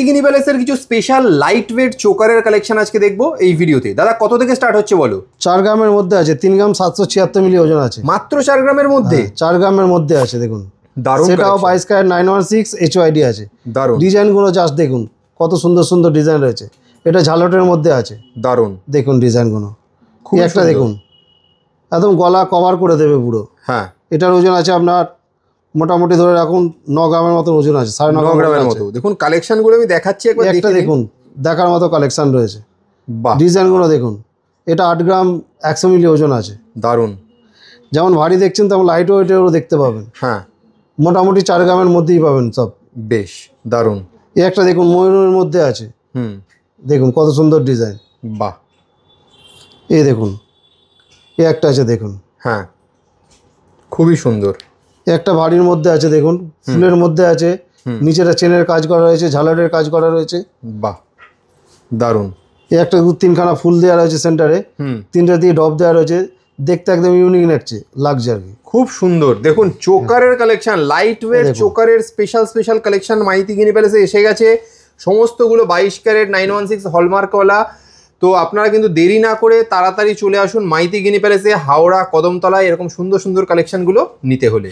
মাইথিগিনি প্যালেসের কিছু special light weight চোকারের collection আজকে দেখবো এই ভিডিওতে। দাদা কত থেকে স্টার্ট হচ্ছে বলো? 4 গ্রামের মধ্যে আছে, 3 গ্রাম 776 মিলি ওজন আছে। মাত্র 4 গ্রামের মধ্যে? 4 গ্রামের মধ্যে আছে, দেখুন দারুণ। সেটাও 22 ক্যারেট 916 HYD আছে। দারুণ ডিজাইনগুলো জাস্ট দেখুন কত সুন্দর সুন্দর ডিজাইন রয়েছে। এটা ঝালটের মধ্যে আছে, দারুণ। দেখুন ডিজাইনগুলো খুব একটা দেখুন, একদম গলা কভার করে দেবে পুরো। হ্যাঁ, এটার ওজন আছে আপনার মোটামুটি ধরে রাখুন 9 গ্রামের মতো ওজন আছে, 9.5 গ্রামের মতো। দেখুন কালেকশনগুলো আমি দেখাচ্ছি একবার, একটা দেখুন দেখার মতো কালেকশন রয়েছে। বাহ, ডিজাইনগুলো দেখুন। এটা 8 গ্রাম 100 মিলি ওজন আছে। দারুণ। যেমন ভারী দেখছেন তেমন লাইট ওয়েটেরও দেখতে পাবেন। হ্যাঁ, মোটামুটি 4 গ্রামের মধ্যেই পাবেন সব। বেশ দারুণ। এই একটা দেখুন ময়ূরের মধ্যে আছে, দেখুন কত সুন্দর ডিজাইন। বাহ, এই দেখুন এই একটা আছে দেখুন। হ্যাঁ, খুবই সুন্দর। একটা ভারীর মধ্যে আছে দেখুন, ফুলের মধ্যে আছে, নিচেটা চেনের কাজ করা রয়েছে, ঝালরের কাজ করা রয়েছে। বাহ, দারুণ। এই একটা 2-3খানা ফুল দেওয়া রয়েছে সেন্টারে, 3টা দিয়ে ডব দেওয়া রয়েছে, দেখতে একদম ইউনিক লাগছে আর কি। খুব সুন্দর। দেখুন চোকারের কালেকশন, লাইট ওয়েট চোকারের স্পেশাল কালেকশন মাইথিগিনি প্যালেসে এসে গেছে। সমস্তগুলো 22 ক্যারেট 916 হলমার্কওয়ালা। তো আপনারা কিন্তু দেরি না করে তাড়াতাড়ি চলে আসুন মাইথিগিনি প্যালেসে, হাওড়া কদমতলায়, এরকম সুন্দর কালেকশনগুলো নিতে হলে।